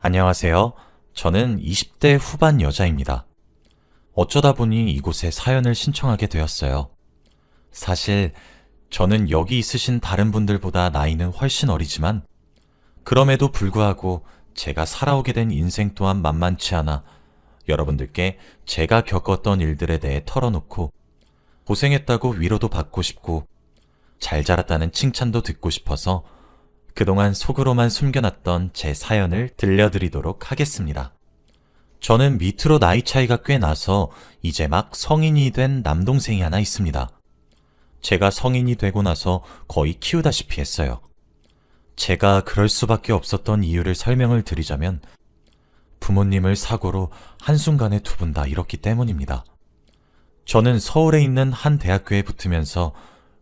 안녕하세요. 저는 20대 후반 여자입니다. 어쩌다 보니 이곳에 사연을 신청하게 되었어요. 사실 저는 여기 있으신 다른 분들보다 나이는 훨씬 어리지만 그럼에도 불구하고 제가 살아오게 된 인생 또한 만만치 않아 여러분들께 제가 겪었던 일들에 대해 털어놓고 고생했다고 위로도 받고 싶고 잘 자랐다는 칭찬도 듣고 싶어서 그동안 속으로만 숨겨놨던 제 사연을 들려드리도록 하겠습니다. 저는 밑으로 나이 차이가 꽤 나서 이제 막 성인이 된 남동생이 하나 있습니다. 제가 성인이 되고 나서 거의 키우다시피 했어요. 제가 그럴 수밖에 없었던 이유를 설명을 드리자면 부모님을 사고로 한순간에 두 분 다 잃었기 때문입니다. 저는 서울에 있는 한 대학교에 붙으면서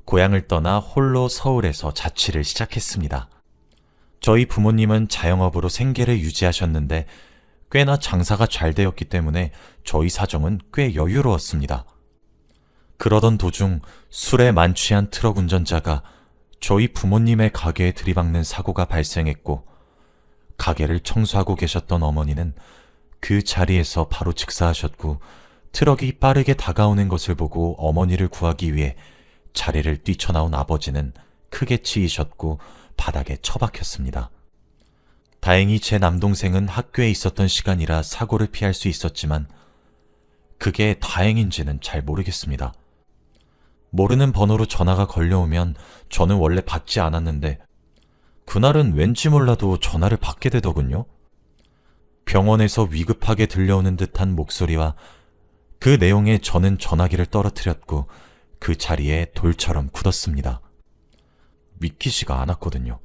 고향을 떠나 홀로 서울에서 자취를 시작했습니다. 저희 부모님은 자영업으로 생계를 유지하셨는데 꽤나 장사가 잘 되었기 때문에 저희 사정은 꽤 여유로웠습니다. 그러던 도중 술에 만취한 트럭 운전자가 저희 부모님의 가게에 들이박는 사고가 발생했고 가게를 청소하고 계셨던 어머니는 그 자리에서 바로 즉사하셨고 트럭이 빠르게 다가오는 것을 보고 어머니를 구하기 위해 자리를 뛰쳐나온 아버지는 크게 치이셨고 바닥에 처박혔습니다. 다행히 제 남동생은 학교에 있었던 시간이라 사고를 피할 수 있었지만 그게 다행인지는 잘 모르겠습니다. 모르는 번호로 전화가 걸려오면 저는 원래 받지 않았는데 그날은 왠지 몰라도 전화를 받게 되더군요. 병원에서 위급하게 들려오는 듯한 목소리와 그 내용에 저는 전화기를 떨어뜨렸고 그 자리에 돌처럼 굳었습니다. 믿기지가 않았거든요.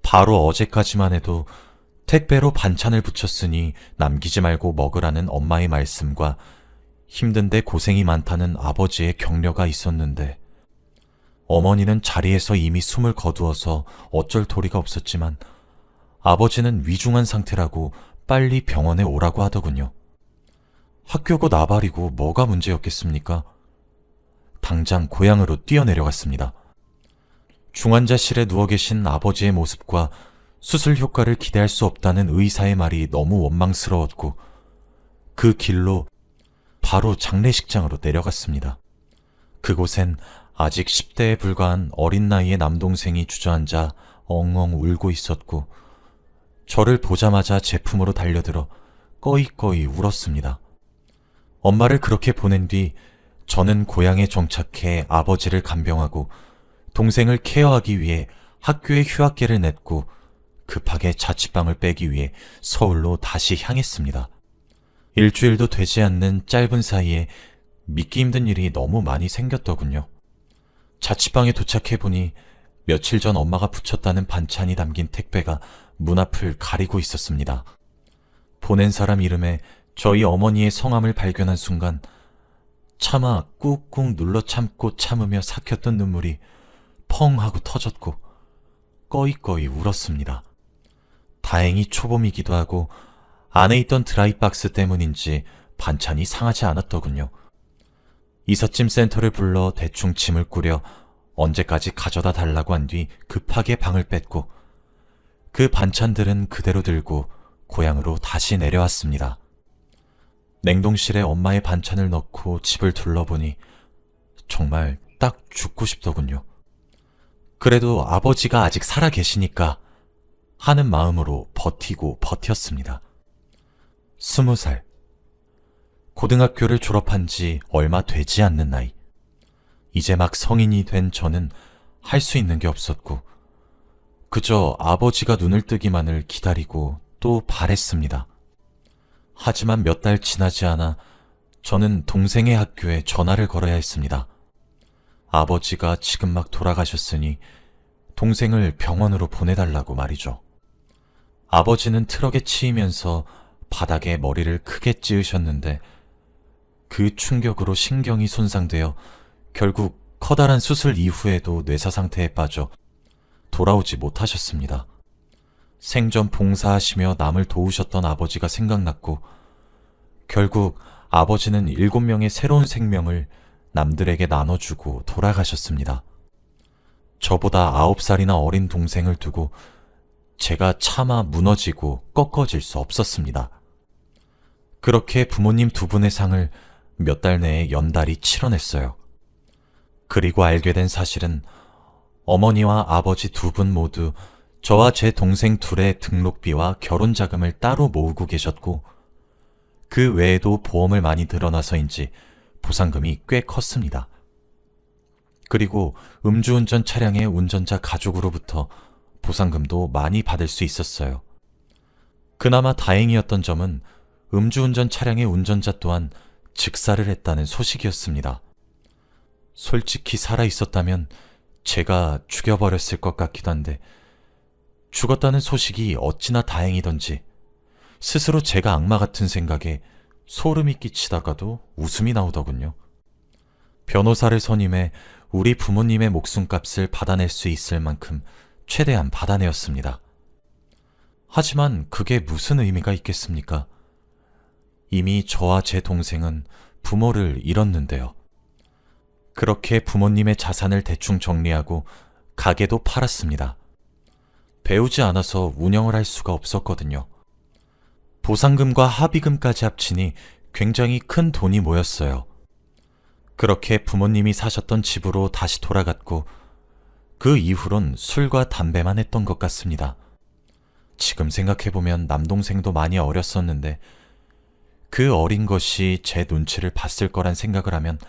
바로 어제까지만 해도 택배로 반찬을 붙였으니 남기지 말고 먹으라는 엄마의 말씀과 힘든데 고생이 많다는 아버지의 격려가 있었는데 어머니는 자리에서 이미 숨을 거두어서 어쩔 도리가 없었지만 아버지는 위중한 상태라고 빨리 병원에 오라고 하더군요. 학교고 나발이고 뭐가 문제였겠습니까? 당장 고향으로 뛰어내려갔습니다. 중환자실에 누워 계신 아버지의 모습과 수술 효과를 기대할 수 없다는 의사의 말이 너무 원망스러웠고 그 길로 바로 장례식장으로 내려갔습니다. 그곳엔 아직 10대에 불과한 어린 나이의 남동생이 주저앉아 엉엉 울고 있었고 저를 보자마자 제 품으로 달려들어 꺼이꺼이 울었습니다. 엄마를 그렇게 보낸 뒤 저는 고향에 정착해 아버지를 간병하고 동생을 케어하기 위해 학교에 휴학계를 냈고 급하게 자취방을 빼기 위해 서울로 다시 향했습니다. 일주일도 되지 않는 짧은 사이에 믿기 힘든 일이 너무 많이 생겼더군요. 자취방에 도착해보니 며칠 전 엄마가 붙였다는 반찬이 담긴 택배가 문 앞을 가리고 있었습니다. 보낸 사람 이름에 저희 어머니의 성함을 발견한 순간 차마 꾹꾹 눌러 참고 참으며 삭혔던 눈물이 펑 하고 터졌고 꺼이꺼이 울었습니다. 다행히 초봄이기도 하고 안에 있던 드라이박스 때문인지 반찬이 상하지 않았더군요. 이삿짐 센터를 불러 대충 짐을 꾸려 언제까지 가져다 달라고 한 뒤 급하게 방을 뺐고 그 반찬들은 그대로 들고 고향으로 다시 내려왔습니다. 냉동실에 엄마의 반찬을 넣고 집을 둘러보니 정말 딱 죽고 싶더군요. 그래도 아버지가 아직 살아 계시니까 하는 마음으로 버티고 버텼습니다. 20살. 고등학교를 졸업한 지 얼마 되지 않는 나이. 이제 막 성인이 된 저는 할 수 있는 게 없었고 그저 아버지가 눈을 뜨기만을 기다리고 또 바랬습니다. 하지만 몇 달 지나지 않아 저는 동생의 학교에 전화를 걸어야 했습니다. 아버지가 지금 막 돌아가셨으니 동생을 병원으로 보내달라고 말이죠. 아버지는 트럭에 치이면서 바닥에 머리를 크게 찌으셨는데 그 충격으로 신경이 손상되어 결국 커다란 수술 이후에도 뇌사 상태에 빠져 돌아오지 못하셨습니다. 생전 봉사하시며 남을 도우셨던 아버지가 생각났고 결국 아버지는 7명의 새로운 생명을 남들에게 나눠주고 돌아가셨습니다. 저보다 9살이나 어린 동생을 두고 제가 차마 무너지고 꺾어질 수 없었습니다. 그렇게 부모님 두 분의 상을 몇 달 내에 연달이 치러냈어요. 그리고 알게 된 사실은 어머니와 아버지 두 분 모두 저와 제 동생 둘의 등록비와 결혼 자금을 따로 모으고 계셨고, 그 외에도 보험을 많이 들어놔서인지 보상금이 꽤 컸습니다. 그리고 음주운전 차량의 운전자 가족으로부터 보상금도 많이 받을 수 있었어요. 그나마 다행이었던 점은 음주운전 차량의 운전자 또한 즉사를 했다는 소식이었습니다. 솔직히 살아있었다면 제가 죽여버렸을 것 같기도 한데, 죽었다는 소식이 어찌나 다행이던지 스스로 제가 악마 같은 생각에 소름이 끼치다가도 웃음이 나오더군요. 변호사를 선임해 우리 부모님의 목숨값을 받아낼 수 있을 만큼 최대한 받아내었습니다. 하지만 그게 무슨 의미가 있겠습니까? 이미 저와 제 동생은 부모를 잃었는데요. 그렇게 부모님의 자산을 대충 정리하고 가게도 팔았습니다. 배우지 않아서 운영을 할 수가 없었거든요. 보상금과 합의금까지 합치니 굉장히 큰 돈이 모였어요. 그렇게 부모님이 사셨던 집으로 다시 돌아갔고, 그 이후론 술과 담배만 했던 것 같습니다. 지금 생각해보면 남동생도 많이 어렸었는데 그 어린 것이 제 눈치를 봤을 거란 생각을 하면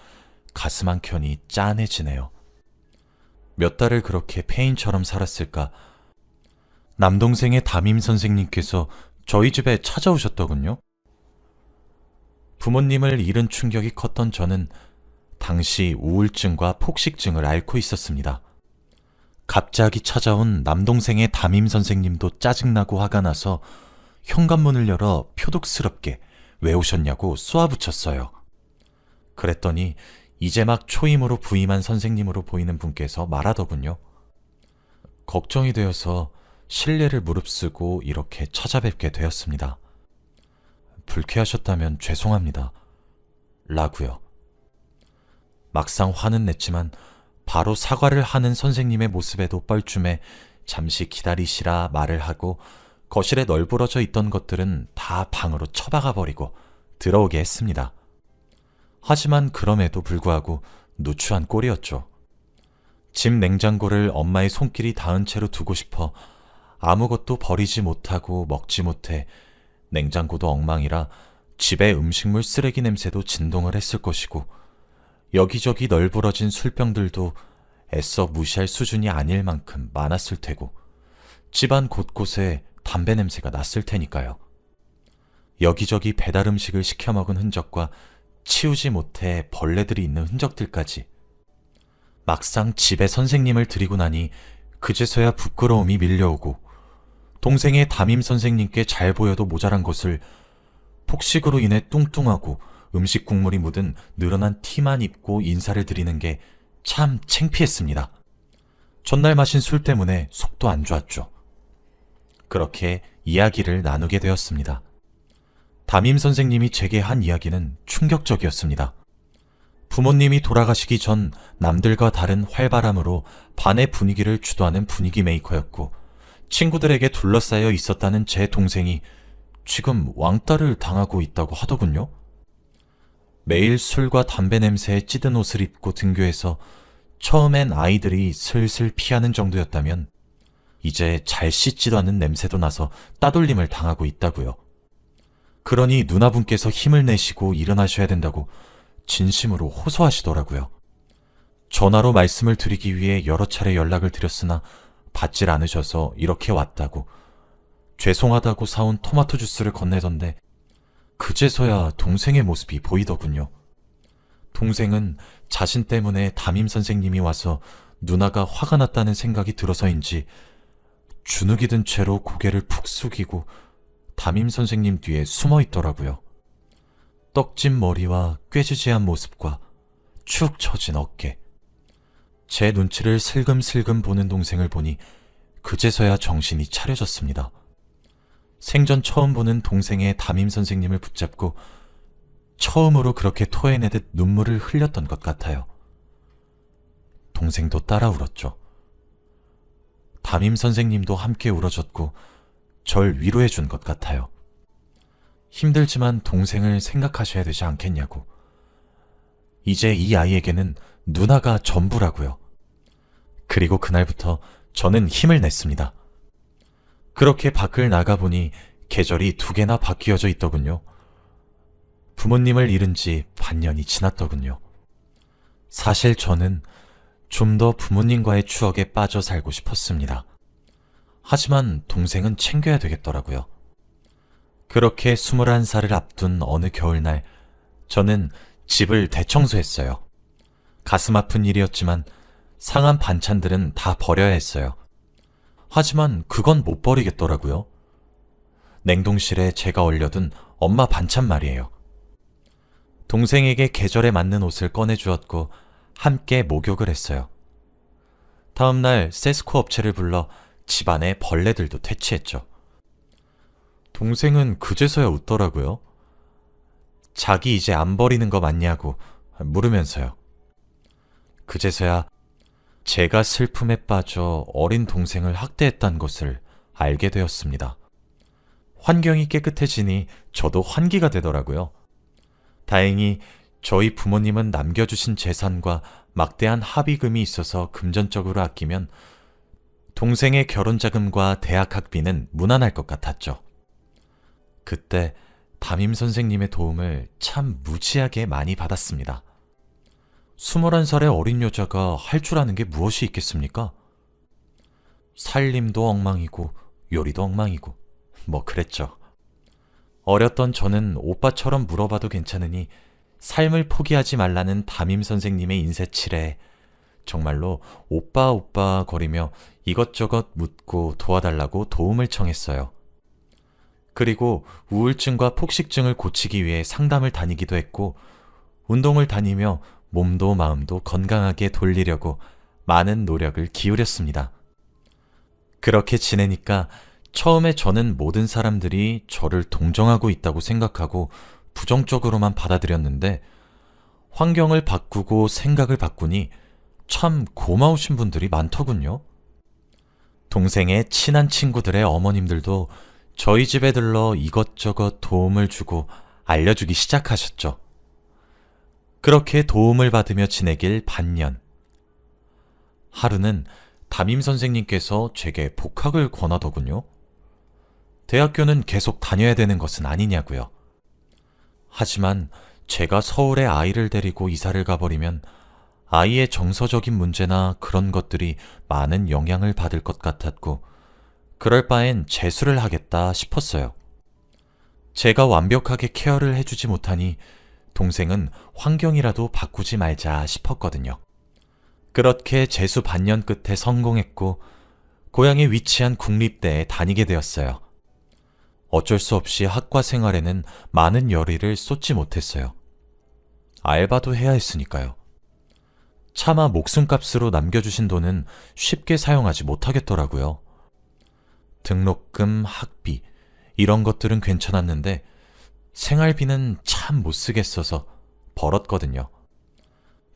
가슴 한켠이 짠해지네요. 몇 달을 그렇게 폐인처럼 살았을까? 남동생의 담임 선생님께서 저희 집에 찾아오셨더군요. 부모님을 잃은 충격이 컸던 저는 당시 우울증과 폭식증을 앓고 있었습니다. 갑자기 찾아온 남동생의 담임 선생님도 짜증나고 화가 나서 현관문을 열어 표독스럽게 왜 오셨냐고 쏘아붙였어요. 그랬더니 이제 막 초임으로 부임한 선생님으로 보이는 분께서 말하더군요. 걱정이 되어서 실례를 무릅쓰고 이렇게 찾아뵙게 되었습니다. 불쾌하셨다면 죄송합니다. 라고요. 막상 화는 냈지만 바로 사과를 하는 선생님의 모습에도 뻘쭘해 잠시 기다리시라 말을 하고 거실에 널브러져 있던 것들은 다 방으로 처박아 버리고 들어오게 했습니다. 하지만 그럼에도 불구하고 누추한 꼴이었죠. 집 냉장고를 엄마의 손길이 닿은 채로 두고 싶어 아무것도 버리지 못하고 먹지 못해 냉장고도 엉망이라 집에 음식물 쓰레기 냄새도 진동을 했을 것이고, 여기저기 널브러진 술병들도 애써 무시할 수준이 아닐 만큼 많았을 테고, 집안 곳곳에 담배 냄새가 났을 테니까요. 여기저기 배달 음식을 시켜 먹은 흔적과 치우지 못해 벌레들이 있는 흔적들까지. 막상 집에 선생님을 들이고 나니 그제서야 부끄러움이 밀려오고, 동생의 담임 선생님께 잘 보여도 모자란 것을 폭식으로 인해 뚱뚱하고 음식 국물이 묻은 늘어난 티만 입고 인사를 드리는 게 참 창피했습니다. 전날 마신 술 때문에 속도 안 좋았죠. 그렇게 이야기를 나누게 되었습니다. 담임 선생님이 제게 한 이야기는 충격적이었습니다. 부모님이 돌아가시기 전 남들과 다른 활발함으로 반의 분위기를 주도하는 분위기 메이커였고, 친구들에게 둘러싸여 있었다는 제 동생이 지금 왕따를 당하고 있다고 하더군요. 매일 술과 담배 냄새에 찌든 옷을 입고 등교해서 처음엔 아이들이 슬슬 피하는 정도였다면 이제 잘 씻지도 않는 냄새도 나서 따돌림을 당하고 있다고요. 그러니 누나분께서 힘을 내시고 일어나셔야 된다고 진심으로 호소하시더라고요. 전화로 말씀을 드리기 위해 여러 차례 연락을 드렸으나 받질 않으셔서 이렇게 왔다고, 죄송하다고 사온 토마토 주스를 건네던데 그제서야 동생의 모습이 보이더군요. 동생은 자신 때문에 담임 선생님이 와서 누나가 화가 났다는 생각이 들어서인지 주눅이 든 채로 고개를 푹 숙이고 담임 선생님 뒤에 숨어 있더라고요. 떡진 머리와 꾀지지한 모습과 축 처진 어깨. 제 눈치를 슬금슬금 보는 동생을 보니 그제서야 정신이 차려졌습니다. 생전 처음 보는 동생의 담임 선생님을 붙잡고 처음으로 그렇게 토해내듯 눈물을 흘렸던 것 같아요. 동생도 따라 울었죠. 담임 선생님도 함께 울어줬고 절 위로해 준 것 같아요. 힘들지만 동생을 생각하셔야 되지 않겠냐고. 이제 이 아이에게는 누나가 전부라고요. 그리고 그날부터 저는 힘을 냈습니다. 그렇게 밖을 나가보니 계절이 2개나 바뀌어져 있더군요. 부모님을 잃은 지 반년이 지났더군요. 사실 저는 좀 더 부모님과의 추억에 빠져 살고 싶었습니다. 하지만 동생은 챙겨야 되겠더라고요. 그렇게 21살을 앞둔 어느 겨울날, 저는 집을 대청소했어요. 가슴 아픈 일이었지만 상한 반찬들은 다 버려야 했어요. 하지만 그건 못 버리겠더라고요. 냉동실에 제가 얼려둔 엄마 반찬 말이에요. 동생에게 계절에 맞는 옷을 꺼내주었고 함께 목욕을 했어요. 다음날 세스코 업체를 불러 집안의 벌레들도 퇴치했죠. 동생은 그제서야 웃더라고요. 자기 이제 안 버리는 거 맞냐고 물으면서요. 그제서야 제가 슬픔에 빠져 어린 동생을 학대했단 것을 알게 되었습니다. 환경이 깨끗해지니 저도 환기가 되더라고요. 다행히 저희 부모님은 남겨주신 재산과 막대한 합의금이 있어서 금전적으로 아끼면 동생의 결혼 자금과 대학 학비는 무난할 것 같았죠. 그때 담임 선생님의 도움을 참 무지하게 많이 받았습니다. 21살의 어린 여자가 할 줄 아는 게 무엇이 있겠습니까? 살림도 엉망이고 요리도 엉망이고 뭐 그랬죠. 어렸던 저는 오빠처럼 물어봐도 괜찮으니 삶을 포기하지 말라는 담임 선생님의 인쇄칠에 정말로 오빠 오빠 거리며 이것저것 묻고 도와달라고 도움을 청했어요. 그리고 우울증과 폭식증을 고치기 위해 상담을 다니기도 했고 운동을 다니며 몸도 마음도 건강하게 돌리려고 많은 노력을 기울였습니다. 그렇게 지내니까 처음에 저는 모든 사람들이 저를 동정하고 있다고 생각하고 부정적으로만 받아들였는데 환경을 바꾸고 생각을 바꾸니 참 고마우신 분들이 많더군요. 동생의 친한 친구들의 어머님들도 저희 집에 들러 이것저것 도움을 주고 알려주기 시작하셨죠. 그렇게 도움을 받으며 지내길 반년. 하루는 담임 선생님께서 제게 복학을 권하더군요. 대학교는 계속 다녀야 되는 것은 아니냐고요. 하지만 제가 서울에 아이를 데리고 이사를 가버리면 아이의 정서적인 문제나 그런 것들이 많은 영향을 받을 것 같았고 그럴 바엔 재수를 하겠다 싶었어요. 제가 완벽하게 케어를 해주지 못하니 동생은 환경이라도 바꾸지 말자 싶었거든요. 그렇게 재수 반년 끝에 성공했고 고향에 위치한 국립대에 다니게 되었어요. 어쩔 수 없이 학과 생활에는 많은 열의를 쏟지 못했어요. 알바도 해야 했으니까요. 차마 목숨값으로 남겨주신 돈은 쉽게 사용하지 못하겠더라고요. 등록금, 학비 이런 것들은 괜찮았는데 생활비는 참 못 쓰겠어서 벌었거든요.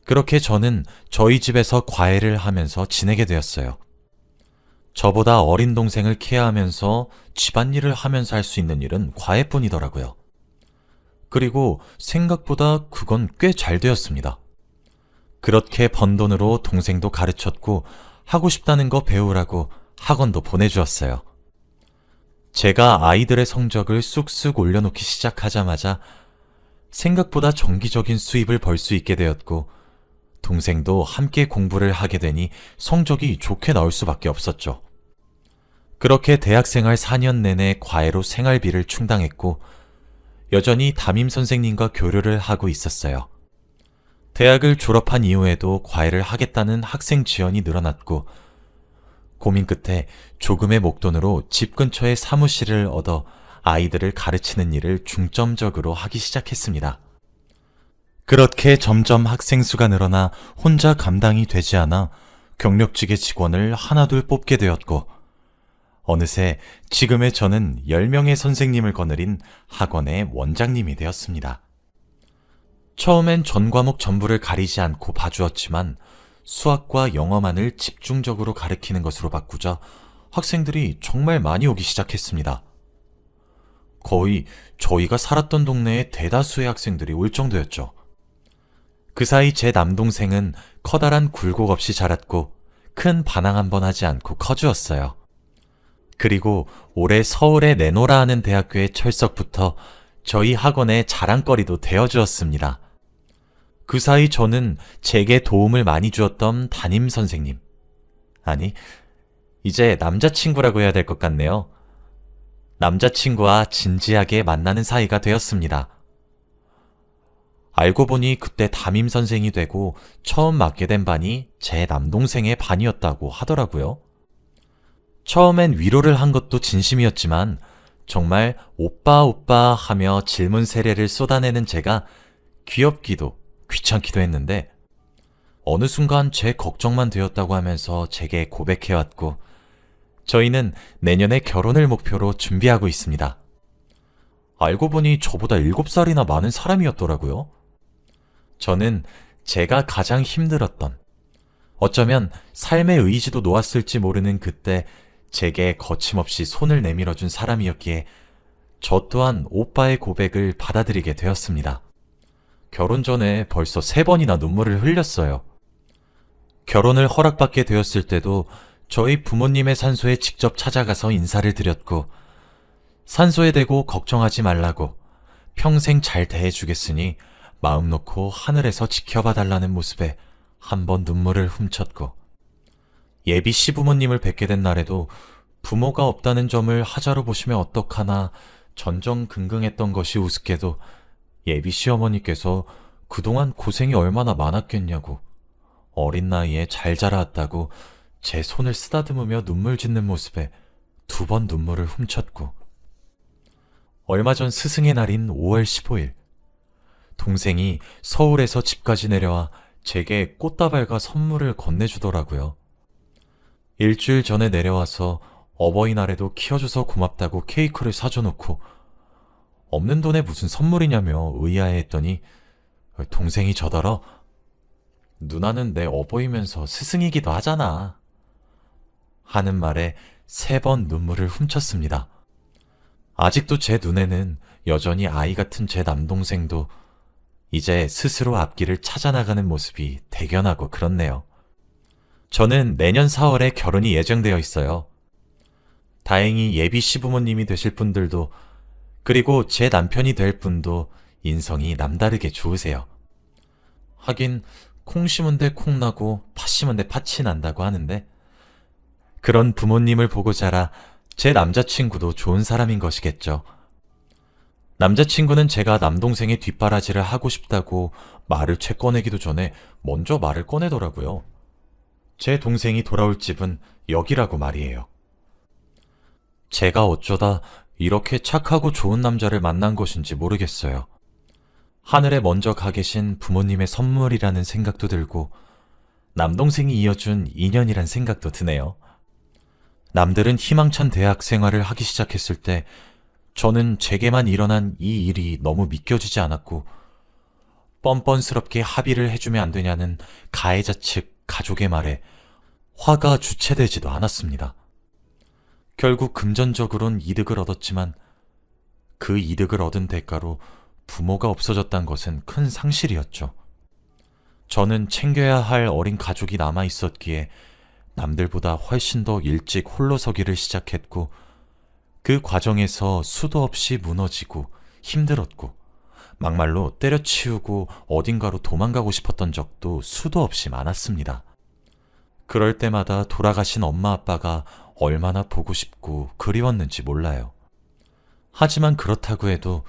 그렇게 저는 저희 집에서 과외를 하면서 지내게 되었어요. 저보다 어린 동생을 케어하면서 집안일을 하면서 할 수 있는 일은 과외뿐이더라고요. 그리고 생각보다 그건 꽤 잘 되었습니다. 그렇게 번 돈으로 동생도 가르쳤고 하고 싶다는 거 배우라고 학원도 보내주었어요. 제가 아이들의 성적을 쑥쑥 올려놓기 시작하자마자 생각보다 정기적인 수입을 벌 수 있게 되었고 동생도 함께 공부를 하게 되니 성적이 좋게 나올 수밖에 없었죠. 그렇게 대학생활 4년 내내 과외로 생활비를 충당했고 여전히 담임 선생님과 교류를 하고 있었어요. 대학을 졸업한 이후에도 과외를 하겠다는 학생 지원이 늘어났고 고민 끝에 조금의 목돈으로 집 근처에 사무실을 얻어 아이들을 가르치는 일을 중점적으로 하기 시작했습니다. 그렇게 점점 학생 수가 늘어나 혼자 감당이 되지 않아 경력직의 직원을 하나둘 뽑게 되었고 어느새 지금의 저는 10명의 선생님을 거느린 학원의 원장님이 되었습니다. 처음엔 전 과목 전부를 가리지 않고 봐주었지만 수학과 영어만을 집중적으로 가르치는 것으로 바꾸자 학생들이 정말 많이 오기 시작했습니다. 거의 저희가 살았던 동네에 대다수의 학생들이 올 정도였죠. 그 사이 제 남동생은 커다란 굴곡 없이 자랐고 큰 반항 한 번 하지 않고 커주었어요. 그리고 올해 서울에 내노라 하는 대학교의 철석부터 저희 학원의 자랑거리도 되어주었습니다. 그 사이 저는 제게 도움을 많이 주었던 담임 선생님, 아니, 이제 남자친구라고 해야 될 것 같네요. 남자친구와 진지하게 만나는 사이가 되었습니다. 알고 보니 그때 담임 선생이 되고 처음 맡게 된 반이 제 남동생의 반이었다고 하더라고요. 처음엔 위로를 한 것도 진심이었지만 정말 오빠 오빠 하며 질문 세례를 쏟아내는 제가 귀엽기도 귀찮기도 했는데 어느 순간 제 걱정만 되었다고 하면서 제게 고백해왔고 저희는 내년에 결혼을 목표로 준비하고 있습니다. 알고 보니 저보다 7살이나 많은 사람이었더라고요. 저는 제가 가장 힘들었던, 어쩌면 삶의 의지도 놓았을지 모르는 그때 제게 거침없이 손을 내밀어준 사람이었기에 저 또한 오빠의 고백을 받아들이게 되었습니다. 결혼 전에 벌써 3번이나 눈물을 흘렸어요. 결혼을 허락받게 되었을 때도 저희 부모님의 산소에 직접 찾아가서 인사를 드렸고 산소에 대고 걱정하지 말라고 평생 잘 대해주겠으니 마음 놓고 하늘에서 지켜봐 달라는 모습에 한 번 눈물을 훔쳤고 예비 시부모님을 뵙게 된 날에도 부모가 없다는 점을 하자로 보시면 어떡하나 전전긍긍했던 것이 우습게도 예비 시어머니께서 그동안 고생이 얼마나 많았겠냐고 어린 나이에 잘 자라왔다고 제 손을 쓰다듬으며 눈물 짓는 모습에 2번 눈물을 훔쳤고 얼마 전 스승의 날인 5월 15일 동생이 서울에서 집까지 내려와 제게 꽃다발과 선물을 건네주더라고요. 일주일 전에 내려와서 어버이날에도 키워줘서 고맙다고 케이크를 사줘놓고 없는 돈에 무슨 선물이냐며 의아해했더니 동생이 저더러 누나는 내 어버이면서 스승이기도 하잖아 하는 말에 3번 눈물을 훔쳤습니다. 아직도 제 눈에는 여전히 아이 같은 제 남동생도 이제 스스로 앞길을 찾아나가는 모습이 대견하고 그렇네요. 저는 내년 4월에 결혼이 예정되어 있어요. 다행히 예비 시부모님이 되실 분들도 그리고 제 남편이 될 분도 인성이 남다르게 좋으세요. 하긴 콩 심은 데 콩 나고 팥 심은 데 팥이 난다고 하는데 그런 부모님을 보고 자라 제 남자친구도 좋은 사람인 것이겠죠. 남자친구는 제가 남동생의 뒷바라지를 하고 싶다고 말을 채 꺼내기도 전에 먼저 말을 꺼내더라고요. 제 동생이 돌아올 집은 여기라고 말이에요. 제가 어쩌다 이렇게 착하고 좋은 남자를 만난 것인지 모르겠어요. 하늘에 먼저 가 계신 부모님의 선물이라는 생각도 들고 남동생이 이어준 인연이란 생각도 드네요. 남들은 희망찬 대학 생활을 하기 시작했을 때 저는 제게만 일어난 이 일이 너무 믿겨지지 않았고 뻔뻔스럽게 합의를 해주면 안 되냐는 가해자 측 가족의 말에 화가 주체되지도 않았습니다. 결국 금전적으론 이득을 얻었지만 그 이득을 얻은 대가로 부모가 없어졌단 것은 큰 상실이었죠. 저는 챙겨야 할 어린 가족이 남아 있었기에 남들보다 훨씬 더 일찍 홀로 서기를 시작했고 그 과정에서 수도 없이 무너지고 힘들었고 막말로 때려치우고 어딘가로 도망가고 싶었던 적도 수도 없이 많았습니다. 그럴 때마다 돌아가신 엄마 아빠가 얼마나 보고 싶고 그리웠는지 몰라요. 하지만 그렇다고 해도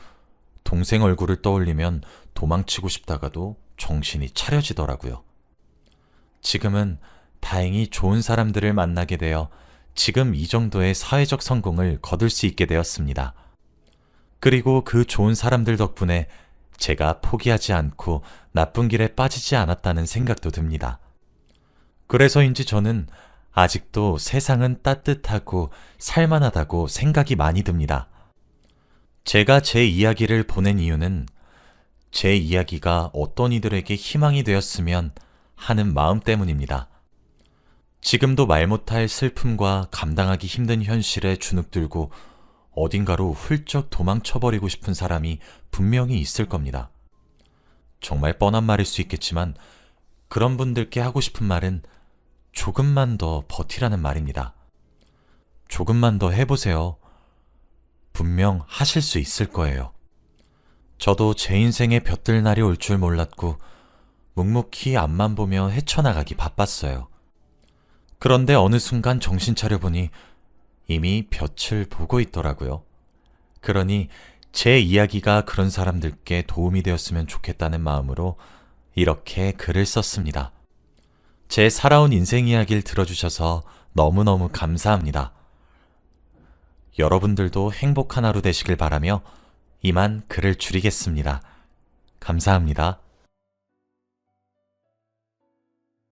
동생 얼굴을 떠올리면 도망치고 싶다가도 정신이 차려지더라고요. 지금은 다행히 좋은 사람들을 만나게 되어 지금 이 정도의 사회적 성공을 거둘 수 있게 되었습니다. 그리고 그 좋은 사람들 덕분에 제가 포기하지 않고 나쁜 길에 빠지지 않았다는 생각도 듭니다. 그래서인지 저는 아직도 세상은 따뜻하고 살만하다고 생각이 많이 듭니다. 제가 제 이야기를 보낸 이유는 제 이야기가 어떤 이들에게 희망이 되었으면 하는 마음 때문입니다. 지금도 말 못할 슬픔과 감당하기 힘든 현실에 주눅들고 어딘가로 훌쩍 도망쳐버리고 싶은 사람이 분명히 있을 겁니다. 정말 뻔한 말일 수 있겠지만 그런 분들께 하고 싶은 말은 조금만 더 버티라는 말입니다. 조금만 더 해보세요. 분명 하실 수 있을 거예요. 저도 제 인생에 볕들 날이 올 줄 몰랐고 묵묵히 앞만 보며 헤쳐나가기 바빴어요. 그런데 어느 순간 정신 차려보니 이미 볕을 보고 있더라고요. 그러니 제 이야기가 그런 사람들께 도움이 되었으면 좋겠다는 마음으로 이렇게 글을 썼습니다. 제 살아온 인생 이야기를 들어주셔서 너무너무 감사합니다. 여러분들도 행복한 하루 되시길 바라며 이만 글을 줄이겠습니다. 감사합니다.